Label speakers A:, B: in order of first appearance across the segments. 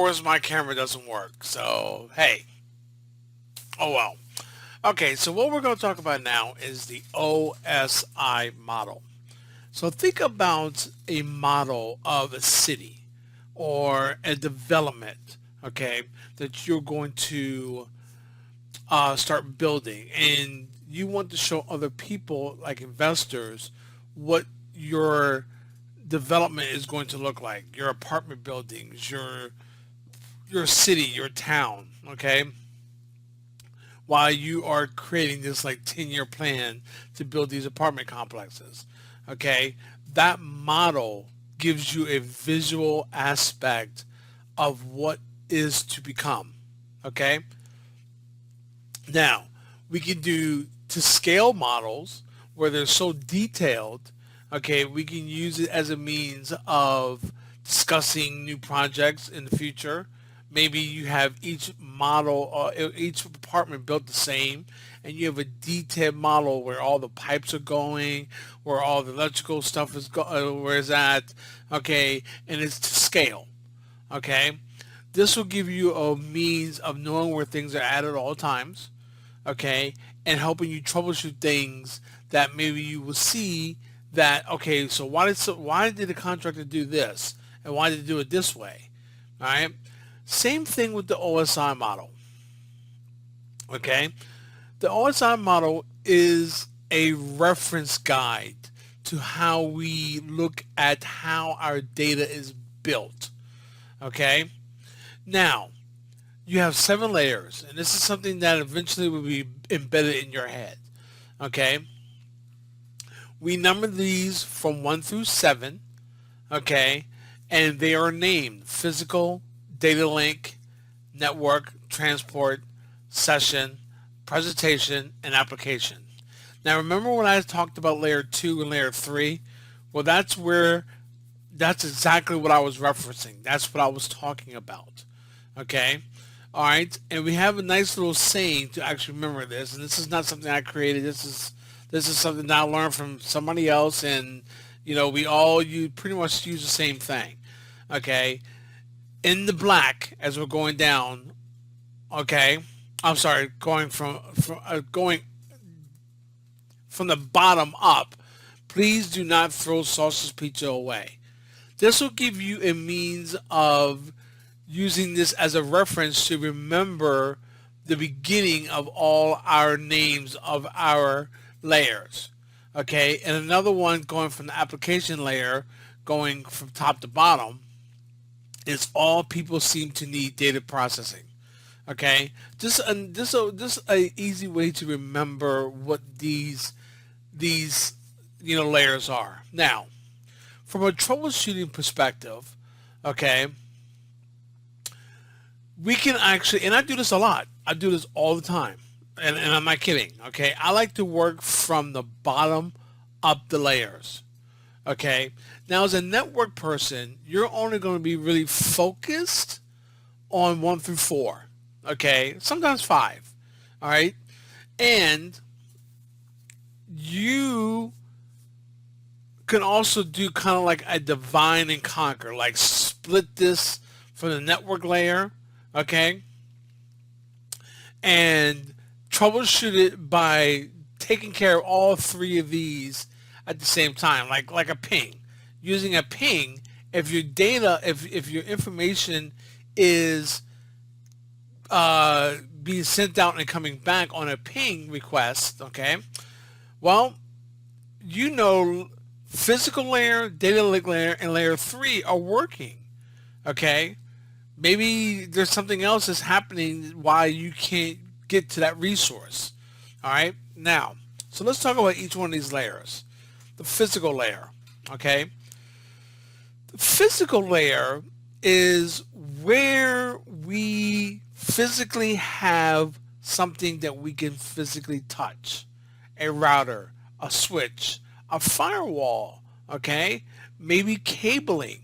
A: course, my camera doesn't work. So, hey, oh well. Okay, so what we're going to talk about now is the OSI model. So think about a model of a city or a development, okay, that you're going to start building, and you want to show other people, like investors, what your development is going to look like. Your apartment buildings, your city, your town, okay, while you are creating this like 10-year plan to build these apartment complexes. Okay, that model gives you a visual aspect of what is to become. Okay, now we can do to scale models where they're so detailed. Okay, we can use it as a means of discussing new projects in the future. Maybe you have each model, each apartment built the same, and you have a detailed model where all the pipes are going, where all the electrical stuff is where it's at. Okay, and it's to scale. Okay, this will give you a means of knowing where things are at all times. Okay, and helping you troubleshoot things that maybe you will see that, okay, so why did the contractor do this, and why did they do it this way? All right. Same thing with the OSI model. Okay, the OSI model is a reference guide to how we look at how our data is built. Okay, now you have 7 layers, and this is something that eventually will be embedded in your head. Okay, we number these from 1 through 7. Okay, and they are named physical, data link, network, transport, session, presentation, and application. Now remember when I talked about layer 2 and layer 3? Well, that's exactly what I was referencing. That's what I was talking about. Okay? All right? And we have a nice little saying to actually remember this, and this is not something I created. This is something that I learned from somebody else, and you pretty much use the same thing. Okay? In the black as we're going down, okay, I'm sorry, going from the bottom up, please do not throw sausage pizza away. This will give you a means of using this as a reference to remember the beginning of all our names of our layers. Okay, and another one going from the application layer, going from top to bottom, is all people seem to need data processing. Okay, just a easy way to remember what these layers are. Now, from a troubleshooting perspective, okay, we can actually, and I do this a lot. I do this all the time, and I'm not kidding. Okay, I like to work from the bottom up the layers. Okay, now as a network person, you're only going to be really focused on 1 through 4. Okay, sometimes 5. All right, and you can also do kind of like a divide and conquer, like split this from the network layer, okay, and troubleshoot it by taking care of all 3 of these at the same time, like a ping. Using a ping, if your data, if your information is being sent out and coming back on a ping request, okay, well, physical layer, data link layer, and layer 3 are working. Okay, maybe there's something else that's happening why you can't get to that resource. All right, now, so let's talk about each one of these layers. The physical layer. Okay, the physical layer is where we physically have something that we can physically touch. A router, a switch, a firewall, okay? Maybe cabling,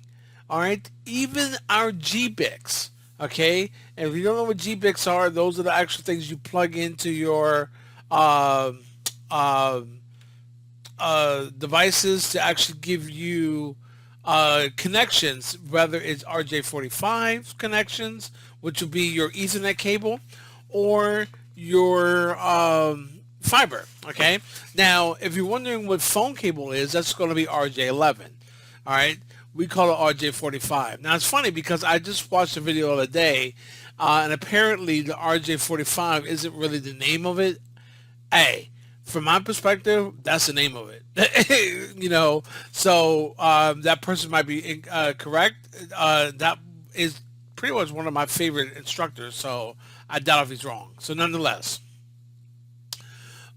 A: all right? Even our GBICs, okay? And if you don't know what GBICs are, those are the actual things you plug into your devices to actually give you connections, whether it's RJ45 connections, which would be your Ethernet cable, or your fiber. Okay. Now, if you're wondering what phone cable is, that's going to be RJ11. All right. We call it RJ45. Now, it's funny because I just watched a video the other day, and apparently the RJ45 isn't really the name of it. Hey, from my perspective, that's the name of it. So that person might be correct. That is pretty much one of my favorite instructors, so I doubt if he's wrong. So nonetheless,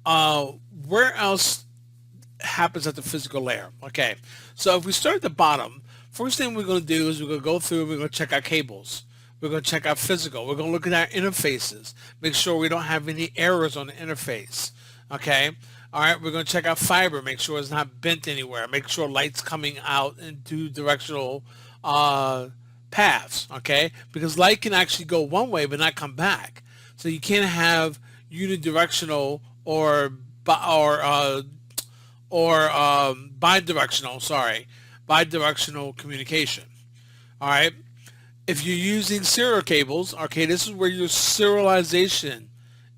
A: uh, where else happens at the physical layer? Okay, so if we start at the bottom, first thing we're going to do is we're going to go through and we're going to check our cables. We're going to check our physical. We're going to look at our interfaces. Make sure we don't have any errors on the interface. Okay. All right. We're going to check out fiber. Make sure it's not bent anywhere. Make sure light's coming out in two directional paths. Okay. Because light can actually go one way but not come back. So you can't have unidirectional or bidirectional. Sorry, bidirectional communication. All right. If you're using serial cables, okay, this is where your serialization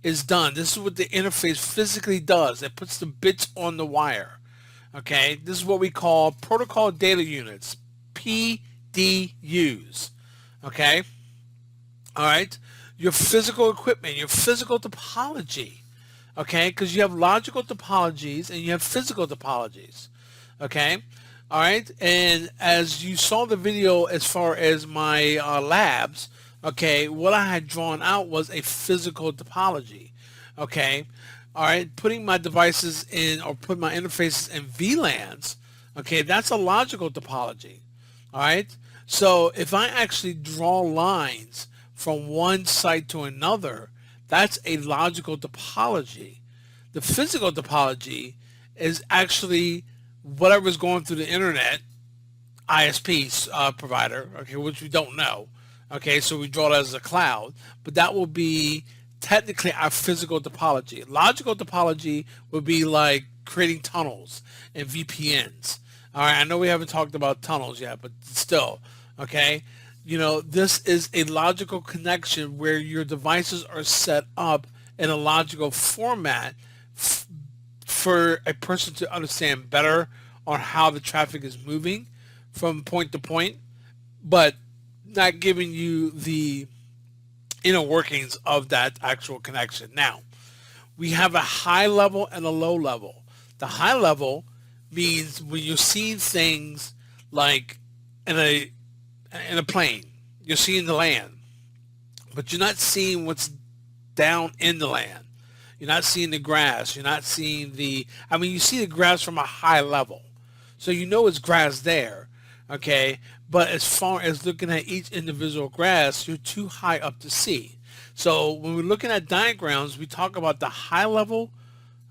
A: is done. This is what the interface physically does. It puts the bits on the wire. Okay, this is what we call protocol data units, PDUs. Okay, all right. Your physical equipment, your physical topology. Okay, because you have logical topologies and you have physical topologies. Okay. All right, and as you saw the video as far as my labs, okay, what I had drawn out was a physical topology. Okay, all right, putting my devices in or putting my interfaces in VLANs, okay, that's a logical topology. All right, so if I actually draw lines from one site to another, that's a logical topology. The physical topology is actually whatever's going through the internet, ISP provider, okay, which we don't know. Okay, so we draw that as a cloud, but that will be technically our physical topology. Logical topology would be like creating tunnels and VPNs. All right, I know we haven't talked about tunnels yet, but still, okay, this is a logical connection where your devices are set up in a logical format for a person to understand better on how the traffic is moving from point to point, but not giving you the inner workings of that actual connection. Now, we have a high level and a low level. The high level means when you're seeing things like in a plane, you're seeing the land, but you're not seeing what's down in the land. You're not seeing the grass. You're not seeing you see the grass from a high level. So you know it's grass there, okay? But as far as looking at each individual grass, you're too high up to see. So when we're looking at diagrams, we talk about the high level,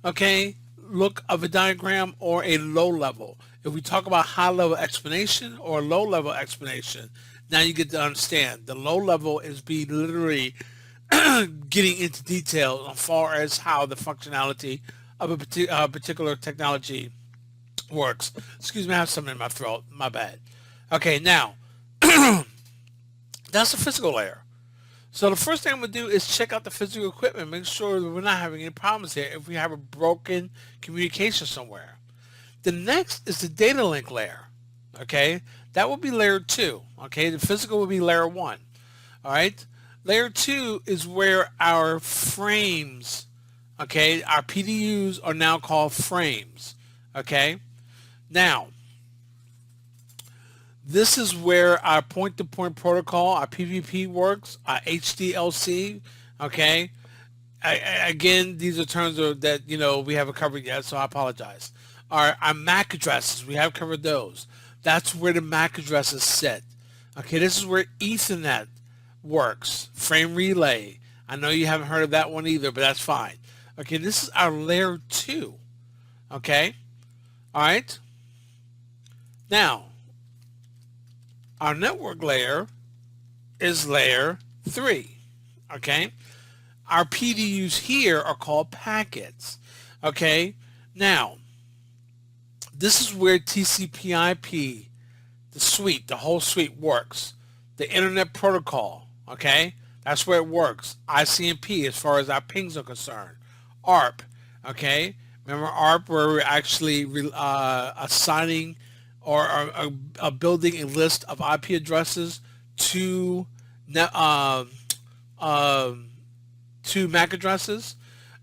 A: okay, look of a diagram or a low level. If we talk about high level explanation or low level explanation, now you get to understand. The low level is being literally getting into detail as far as how the functionality of a particular technology works. Excuse me, I have something in my throat. My bad. Okay, now, that's the physical layer. So the first thing I'm going to do is check out the physical equipment, make sure that we're not having any problems here if we have a broken communication somewhere. The next is the data link layer. Okay, that will be layer 2. Okay, the physical will be layer 1. All right, layer 2 is where our frames, okay, our PDUs are now called frames. Okay, now this is where our point-to-point protocol, our PVP works, our HDLC, okay? Again, these are terms that, we haven't covered yet, so I apologize. Our MAC addresses, we have covered those. That's where the MAC addresses sit. Okay, this is where Ethernet works, frame relay. I know you haven't heard of that one either, but that's fine. Okay, this is our layer 2, okay? All right? Now, our network layer is layer 3, okay? Our PDUs here are called packets, okay? Now, this is where TCP/IP the suite, the whole suite works. The internet protocol, okay, that's where it works. ICMP as far as our pings are concerned. ARP, okay, remember ARP where we're actually assigning or building a list of IP addresses to um, to MAC addresses.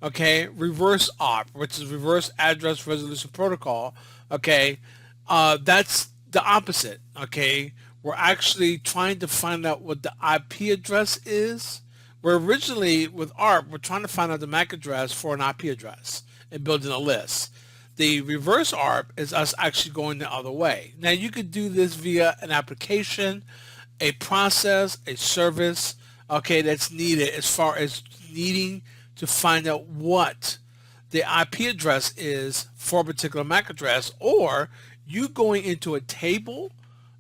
A: Okay, reverse ARP, which is reverse address resolution protocol. Okay, that's the opposite. Okay, we're actually trying to find out what the IP address is. Where originally with ARP, we're trying to find out the MAC address for an IP address and building a list. The reverse ARP is us actually going the other way. Now you could do this via an application, a process, a service, okay, that's needed as far as needing to find out what the IP address is for a particular MAC address, or you going into a table,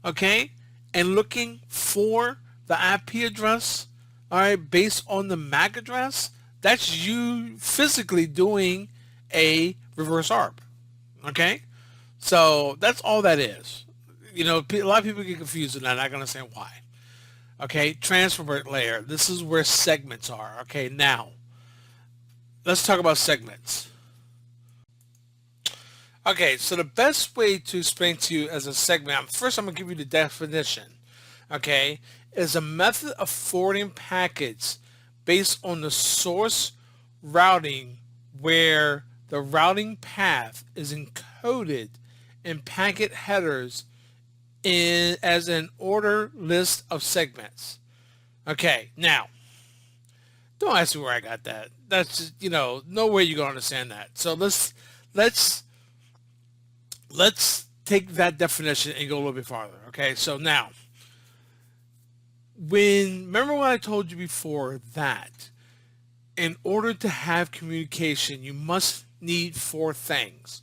A: okay, and looking for the IP address, all right, based on the MAC address. That's you physically doing a reverse ARP, okay? So that's all that is. You know, a lot of people get confused and I'm not going to say why. Okay, transport layer. This is where segments are. Okay, now let's talk about segments. Okay, so the best way to explain to you as a segment, first I'm going to give you the definition, okay, is a method of forwarding packets based on the source routing where the routing path is encoded in packet headers as an order list of segments. Okay, now, don't ask me where I got that. That's just, you know, no way you're gonna understand that. So let's take that definition and go a little bit farther. Okay, so now, remember what I told you before that in order to have communication, you must need four things: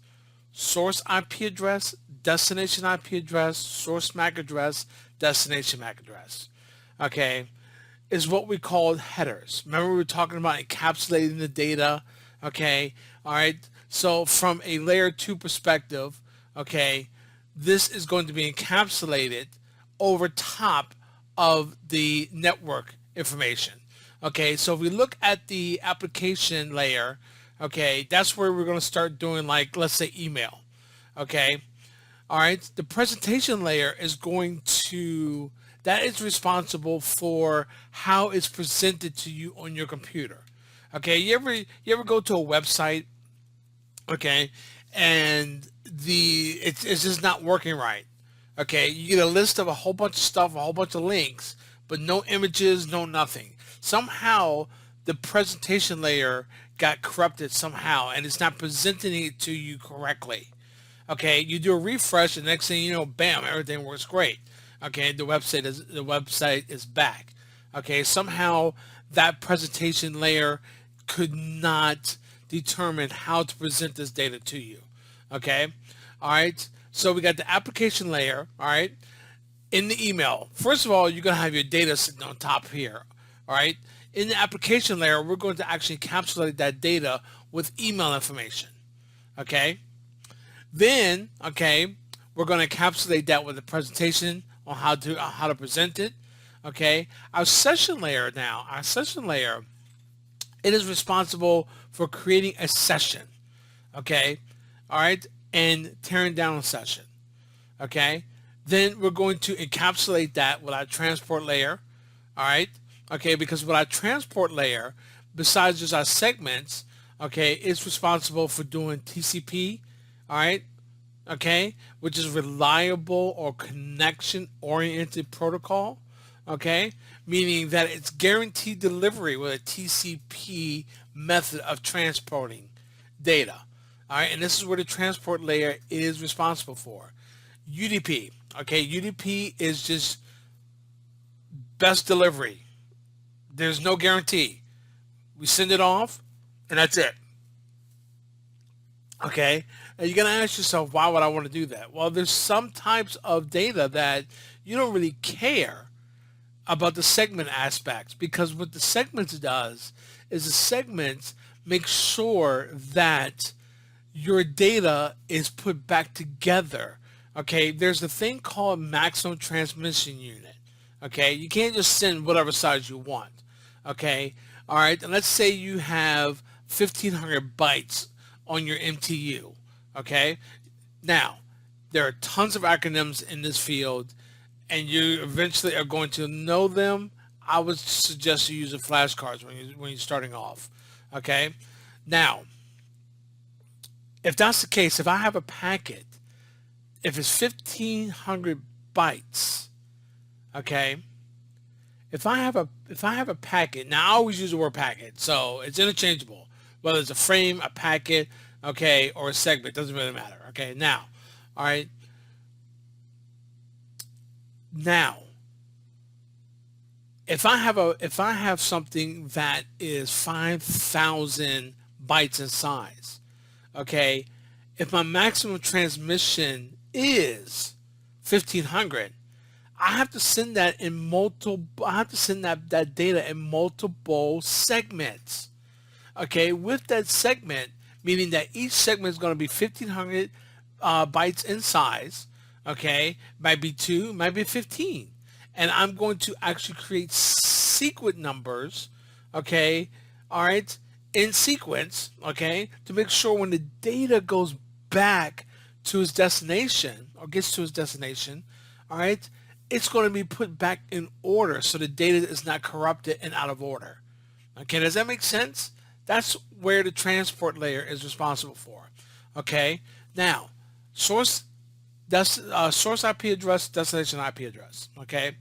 A: source IP address, destination IP address, source MAC address, destination MAC address. Okay, is what we call headers. Remember we were talking about encapsulating the data. Okay, all right. So from a layer 2 perspective, okay, this is going to be encapsulated over top of the network information. Okay, so if we look at the application layer, okay, that's where we're going to start doing, like, let's say email. Okay, all right, the presentation layer is going to, that is responsible for how it's presented to you on your computer. Okay, you ever go to a website, okay, and it's just not working right. Okay, you get a list of a whole bunch of stuff, a whole bunch of links, but no images, no nothing. Somehow the presentation layer got corrupted somehow and it's not presenting it to you correctly. Okay, you do a refresh and next thing you know, bam, everything works great. Okay, the website is back. Okay, somehow that presentation layer could not determine how to present this data to you. Okay, all right, so we got the application layer. All right, in the email, first of all, you're going to have your data sitting on top here. All right, in the application layer, we're going to actually encapsulate that data with email information. Okay, then, okay, we're going to encapsulate that with a presentation on how to present it. Okay, our session layer now, it is responsible for creating a session. Okay, all right, and tearing down a session. Okay, then we're going to encapsulate that with our transport layer. All right, okay, because with our transport layer, besides just our segments, okay, it's responsible for doing TCP. All right, okay, which is reliable or connection oriented protocol. Okay, meaning that it's guaranteed delivery with a TCP method of transporting data. All right, and this is where the transport layer is responsible for. UDP, okay, UDP is just best delivery. There's no guarantee. We send it off and that's it. Okay, and you're gonna ask yourself, why would I want to do that? Well, there's some types of data that you don't really care about the segment aspects, because what the segments does is the segments make sure that your data is put back together, okay, there's a thing called maximum transmission unit. Okay, you can't just send whatever size you want. Okay, all right, and let's say you have 1,500 bytes on your MTU. Okay, now there are tons of acronyms in this field, and you eventually are going to know them. I would suggest you use a flashcards when you're starting off. Okay, now if that's the case, if I have a packet, if it's 1,500 bytes, okay, if I have a packet, now I always use the word packet, so it's interchangeable, whether it's a frame, a packet, okay, or a segment, doesn't really matter. Okay, now, all right, now if I have something that is 5,000 bytes in size, okay, if my maximum transmission is 1,500, I have to send that in multiple. I have to send that data in multiple segments. Okay, with that segment, meaning that each segment is going to be 1,500 bytes in size. Okay, might be 2, might be 15, and I'm going to actually create sequence numbers. Okay, all right, in sequence. Okay, to make sure when the data goes back to its destination or gets to its destination, all right, it's going to be put back in order so the data is not corrupted and out of order. Okay, does that make sense? That's where the transport layer is responsible for. Okay, now source source IP address, destination IP address. Okay,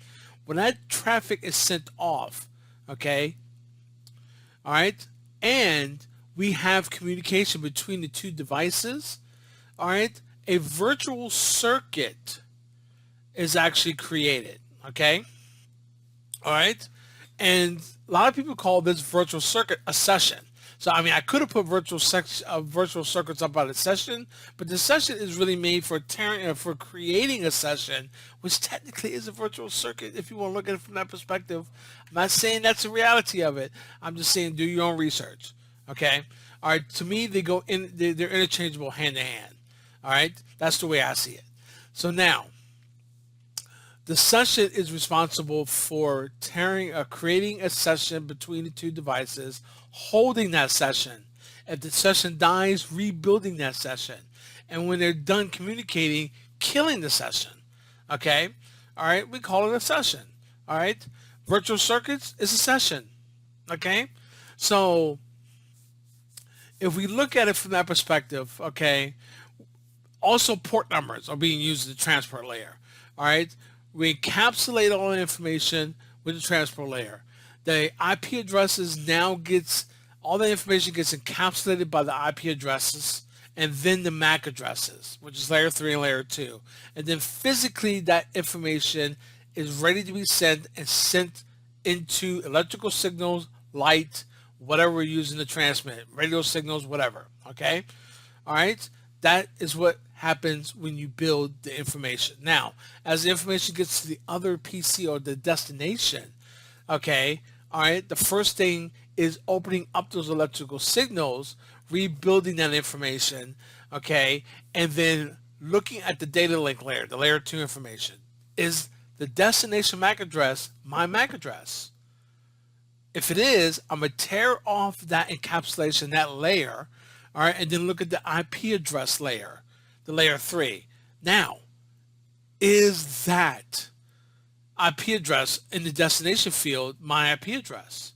A: when that traffic is sent off, okay, all right, and we have communication between the two devices, all right, a virtual circuit is actually created. Okay, all right, and a lot of people call this virtual circuit a session. So I mean, I could have put virtual circuits up on a session, but the session is really made for for creating a session, which technically is a virtual circuit. If you want to look at it from that perspective, I'm not saying that's the reality of it. I'm just saying do your own research. Okay, all right. To me, they go in. They're interchangeable hand to hand. All right, that's the way I see it. So now, the session is responsible for creating a session between the two devices, holding that session. If the session dies, rebuilding that session. And when they're done communicating, killing the session. Okay? All right, we call it a session. All right? Virtual circuits is a session. Okay? So if we look at it from that perspective, okay, also port numbers are being used in the transport layer. All right? We encapsulate all the information with the transport layer. The IP addresses now all the information gets encapsulated by the IP addresses and then the MAC addresses, which is layer 3 and layer 2. And then physically that information is ready to be sent and sent into electrical signals, light, whatever we're using to transmit, radio signals, whatever. Okay? All right? That is what happens when you build the information. Now, as the information gets to the other PC or the destination, okay, all right, the first thing is opening up those electrical signals, rebuilding that information, okay, and then looking at the data link layer, the layer 2 information. Is the destination MAC address my MAC address? If it is, I'm going to tear off that encapsulation, that layer, all right, and then look at the IP address layer, the layer 3. Now, is that IP address in the destination field my IP address?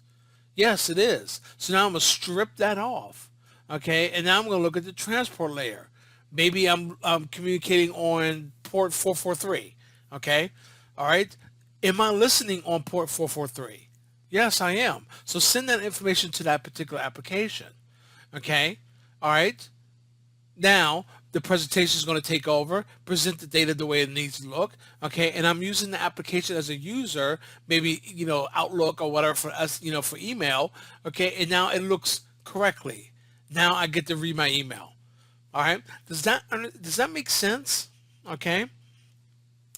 A: Yes, it is. So now I'm going to strip that off, okay, and now I'm going to look at the transport layer. Maybe I'm communicating on port 443, okay, all right. Am I listening on port 443? Yes, I am. So send that information to that particular application, okay, all right. Now, the presentation is going to take over, present the data the way it needs to look, okay? And I'm using the application as a user, maybe, Outlook or whatever for us, for email, okay? And now it looks correctly. Now I get to read my email, all right? Does that make sense? Okay?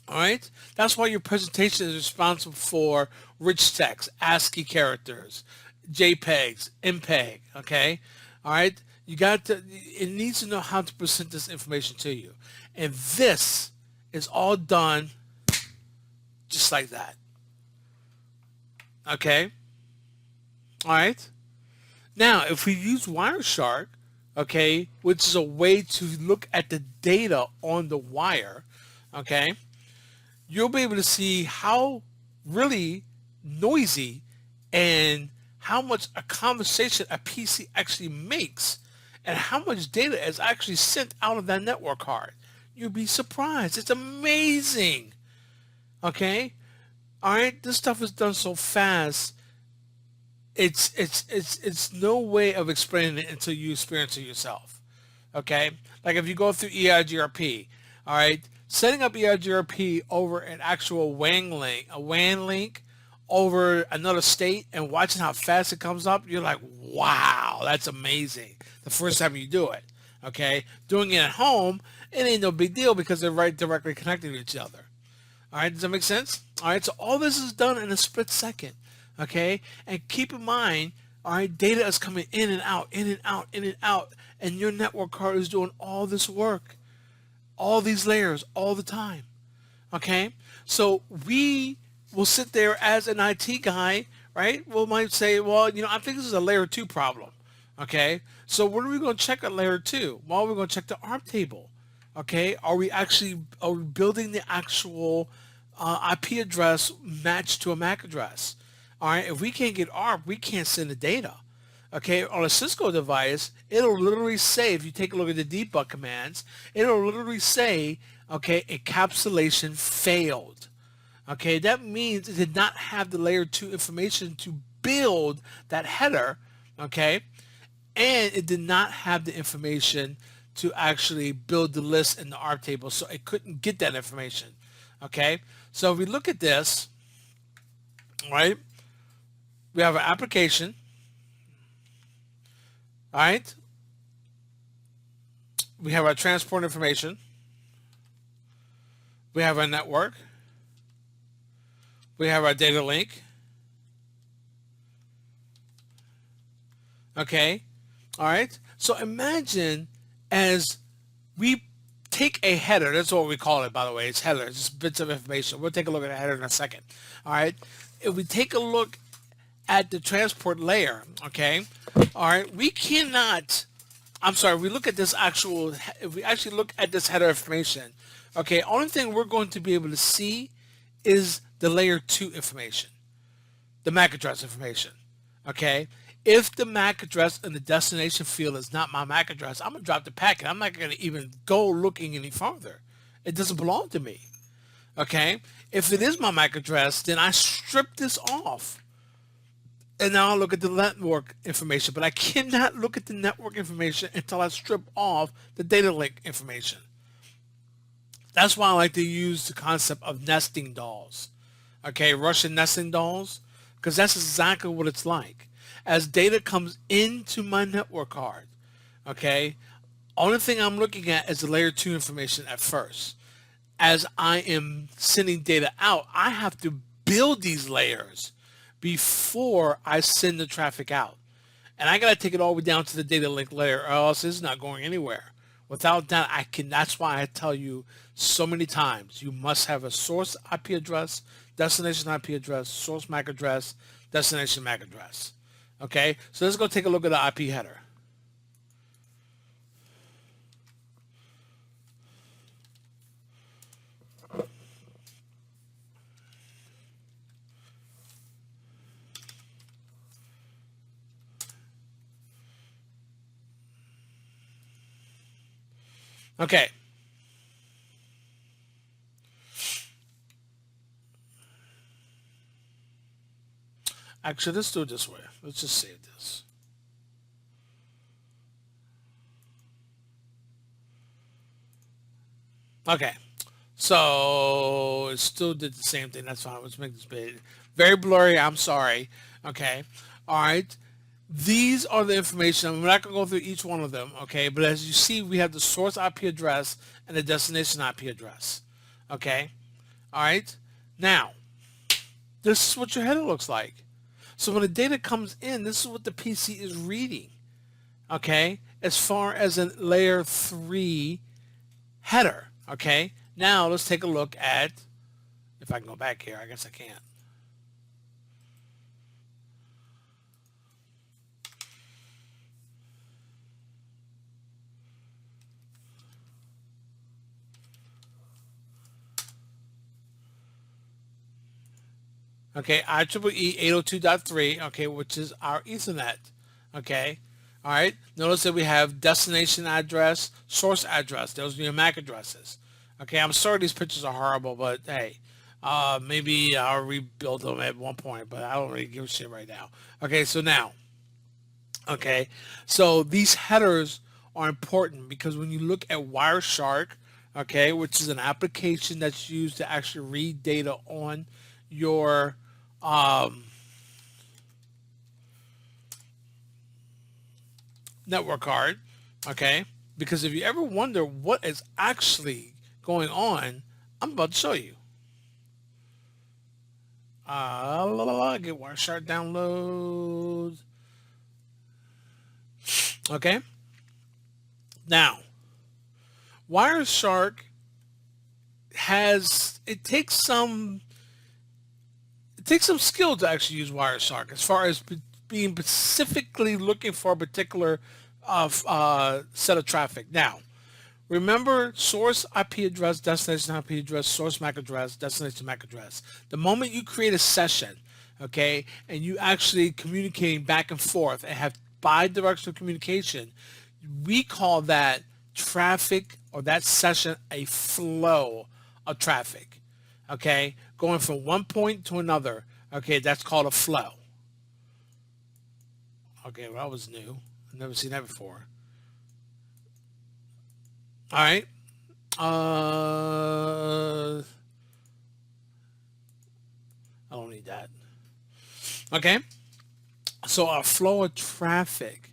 A: All right? That's why your presentation is responsible for rich text, ASCII characters, JPEGs, MPEG, okay? All right? It needs to know how to present this information to you. And this is all done just like that. Okay? All right? Now, if we use Wireshark, okay, which is a way to look at the data on the wire, okay, you'll be able to see how really noisy and how much a conversation a PC actually makes and how much data is actually sent out of that network card. You'll be surprised. It's amazing. Okay? All right? This stuff is done so fast. It's no way of explaining it until you experience it yourself. Okay? Like if you go through EIGRP, all right, setting up EIGRP over an actual WAN link over another state and watching how fast it comes up, you're like, wow, that's amazing. The first time you do it. Okay? Doing it at home, it ain't no big deal because they're right directly connected to each other. All right, does that make sense? All right, so all this is done in a split second. Okay, and keep in mind, all right, data is coming in and out, in and out, in and out, and your network card is doing all this work, all these layers, all the time. Okay, so we will sit there as an IT guy, right? We might say, well, I think this is a layer 2 problem. Okay, so what are we going to check at layer 2? Well, we're going to check the ARP table. Okay, are we building the actual IP address matched to a MAC address? All right, if we can't get ARP, we can't send the data. Okay, on a Cisco device, it'll literally say, if you take a look at the debug commands, it'll literally say, okay, encapsulation failed. Okay, that means it did not have the layer 2 information to build that header, okay, and it did not have the information to actually build the list in the ARP table, so it couldn't get that information. Okay, so if we look at this, right, we have an application, all right, we have our transport information, we have our network, we have our data link, okay, all right, so imagine as we take a header, that's what we call it, by the way, it's header, it's just bits of information. We'll take a look at the header in a second. All right, if we take a look at the transport layer, okay, all right, we cannot, we look at this actual, if we actually look at this header information, okay, only thing we're going to be able to see is the layer 2 information, the MAC address information, okay. If the MAC address in the destination field is not my MAC address, I'm going to drop the packet. I'm not going to even go looking any further. It doesn't belong to me. Okay? If it is my MAC address, then I strip this off. And now I'll look at the network information. But I cannot look at the network information until I strip off the data link information. That's why I like to use the concept of nesting dolls. Okay? Russian nesting dolls. Because that's exactly what it's like. As data comes into my network card, okay, only thing I'm looking at is the layer 2 information at first. As I am sending data out, I have to build these layers before I send the traffic out. And I got to take it all the way down to the data link layer, or else it's not going anywhere. Without that, that's why I tell you so many times, you must have a source IP address, destination IP address, source MAC address, destination MAC address. Okay, so let's go take a look at the IP header. Okay. Actually, let's do it this way. Let's just save this. Okay. So it still did the same thing. That's fine. Let's make this big. Very blurry. I'm sorry. Okay. All right. These are the information. I'm not going to go through each one of them. Okay. But as you see, we have the source IP address and the destination IP address. Okay. All right. Now, this is what your header looks like. So when the data comes in, this is what the PC is reading, okay, as far as a layer 3 header, okay? Now let's take a look at, if I can go back here, I guess I can't. Okay, IEEE 802.3, okay, which is our Ethernet. Okay, all right. Notice that we have destination address, source address. Those are your MAC addresses. Okay, I'm sorry these pictures are horrible, but hey, maybe I'll rebuild them at one point, but I don't really give a shit right now. Okay, so now, okay, so these headers are important because when you look at Wireshark, okay, which is an application that's used to actually read data on your um, network card, okay, because if you ever wonder what is actually going on, I'm about to show you. Get Wireshark download. Okay, now Wireshark has it takes some skill to actually use Wireshark as far as being specifically looking for a particular set of traffic. Now, remember source IP address, destination IP address, source MAC address, destination MAC address. The moment you create a session, okay, and you actually communicating back and forth and have bi-directional communication, we call that traffic or that session a flow of traffic. Okay, going from one point to another. Okay, that's called a flow. Okay, well, that was new. I've never seen that before. All right. I don't need that. Okay. So our flow of traffic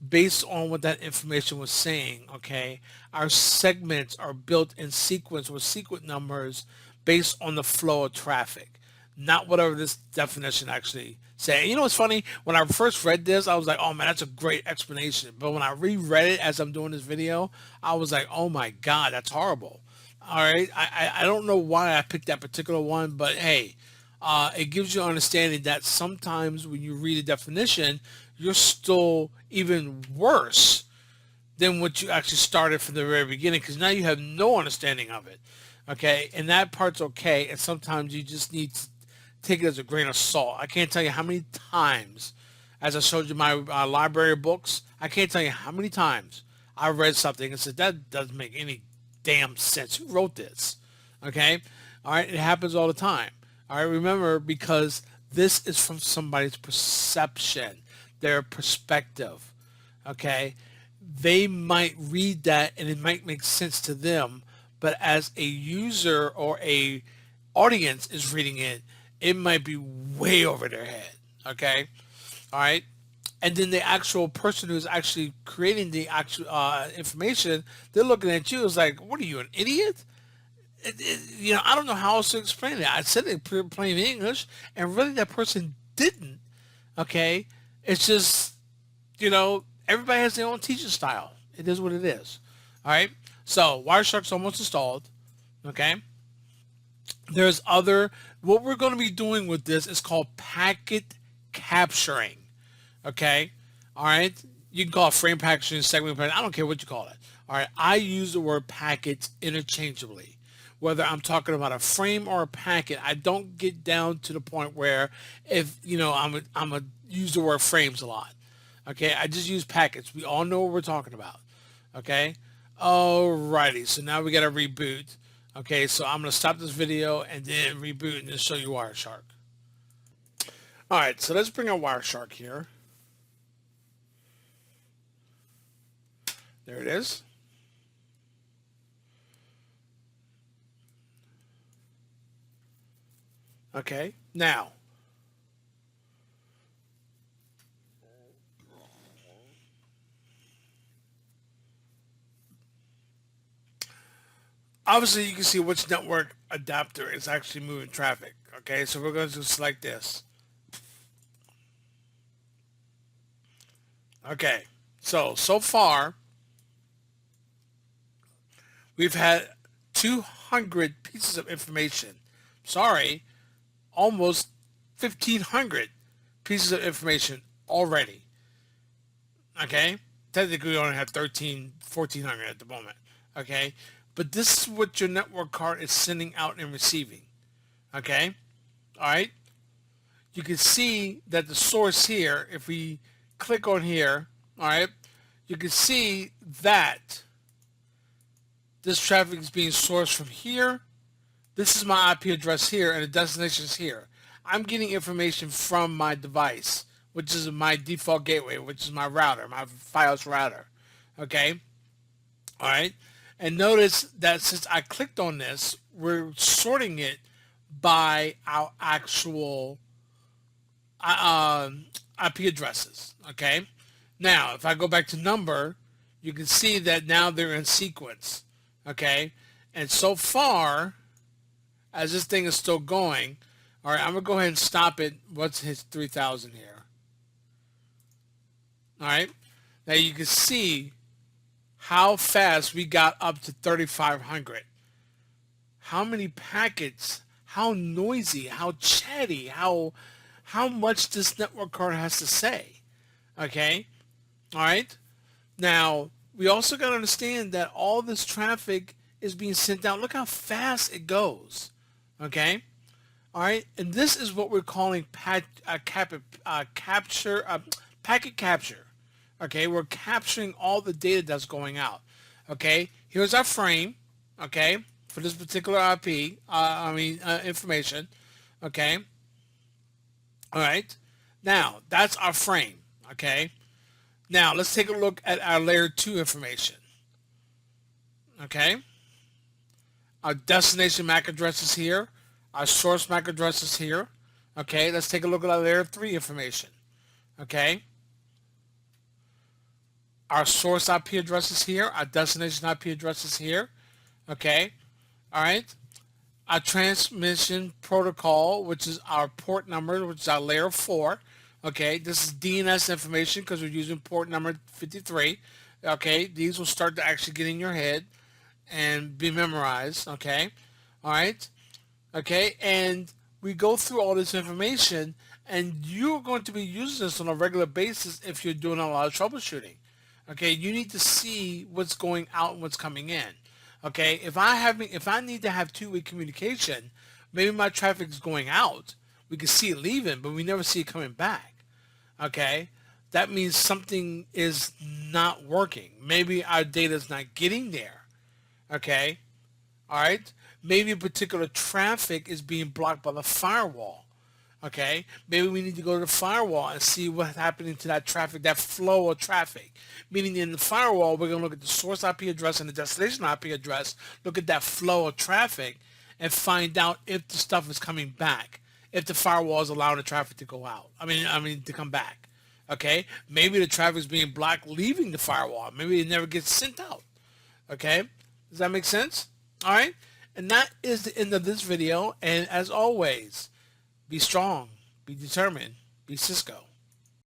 A: based on what that information was saying, okay, our segments are built in sequence with sequence numbers based on the flow of traffic, not whatever this definition actually say. You know what's funny? When I first read this, I was like, oh man, that's a great explanation. But when I reread it as I'm doing this video, I was like, oh my God, that's horrible. All right. I don't know why I picked that particular one, but hey, it gives you understanding that sometimes when you read a definition, you're still even worse than what you actually started from the very beginning because now you have no understanding of it. Okay, and that part's okay. And sometimes you just need to take it as a grain of salt. I can't tell you how many times, as I showed you my library of books, I can't tell you how many times I read something and said that doesn't make any damn sense. Who wrote this? Okay, all right, it happens all the time. All right, remember because this is from somebody's perception, their perspective. Okay, they might read that and it might make sense to them, but as a user or a audience is reading it, it might be way over their head. Okay, all right, and then the actual person who's actually creating the actual information, they're looking at you as like, "What are you, an idiot?" I don't know how else to explain it. I said it in plain English, and really that person didn't. Okay, it's just everybody has their own teaching style. It is what it is. All right. So Wireshark's almost installed. Okay. There's other. What we're going to be doing with this is called packet capturing. Okay. All right. You can call it frame packaging, segment packaging. I don't care what you call it. All right. I use the word packets interchangeably. Whether I'm talking about a frame or a packet, I don't get down to the point where if I'm a use the word frames a lot. Okay, I just use packets. We all know what we're talking about. Okay, alrighty. So now we got to reboot. Okay, so I'm gonna stop this video and then reboot and then show you Wireshark. All right, so let's bring up Wireshark here. There it is. Okay, now obviously you can see which network adapter is actually moving traffic. Okay, so we're going to select this. Okay, so far we've had 1,200 pieces of information. Sorry, almost 1,500 pieces of information already. Okay? Technically, we only have 1,400 at the moment. Okay? But this is what your network card is sending out and receiving. Okay? All right? You can see that the source here, if we click on here, all right, you can see that this traffic is being sourced from here. This is my IP address here, and the destination is here. I'm getting information from my device, which is my default gateway, which is my router, my Fios router. Okay? All right? And notice that since I clicked on this, we're sorting it by our actual IP addresses. Okay? Now, if I go back to number, you can see that now they're in sequence. Okay? And so far, as this thing is still going, all right, I'm going to go ahead and stop it. What's his 3,000 here? All right. Now you can see how fast we got up to 3,500. How many packets, how noisy, how chatty, how much this network card has to say. Okay. All right. Now, we also got to understand that all this traffic is being sent out. Look how fast it goes. Okay. All right. And this is what we're calling packet capture. Okay. We're capturing all the data that's going out. Okay. Here's our frame. Okay. For this particular IP, information. Okay. All right. Now, that's our frame. Okay. Now, let's take a look at our layer 2 information. Okay. Our destination MAC address is here. Our source MAC address is here. Okay. Let's take a look at our layer 3 information. Okay. Our source IP address is here. Our destination IP address is here. Okay. All right. Our transmission protocol, which is our port number, which is our layer 4. Okay, this is DNS information because we're using port number 53. Okay, these will start to actually get in your head and be memorized. Okay, all right. Okay, and we go through all this information, and you're going to be using this on a regular basis if you're doing a lot of troubleshooting. Okay, you need to see what's going out and what's coming in. Okay, if I need to have two-way communication, maybe my traffic is going out. We can see it leaving, but we never see it coming back. Okay, that means something is not working. Maybe our data is not getting there. Okay, all right. Maybe a particular traffic is being blocked by the firewall. Okay, maybe we need to go to the firewall and see what's happening to that traffic, that flow of traffic. Meaning in the firewall, we're going to look at the source IP address and the destination IP address, look at that flow of traffic, and find out if the stuff is coming back, if the firewall is allowing the traffic to go out. I mean to come back. Okay, maybe the traffic is being blocked leaving the firewall. Maybe it never gets sent out. Okay, does that make sense? All right, and that is the end of this video. And as always, be strong, be determined, be Cisco.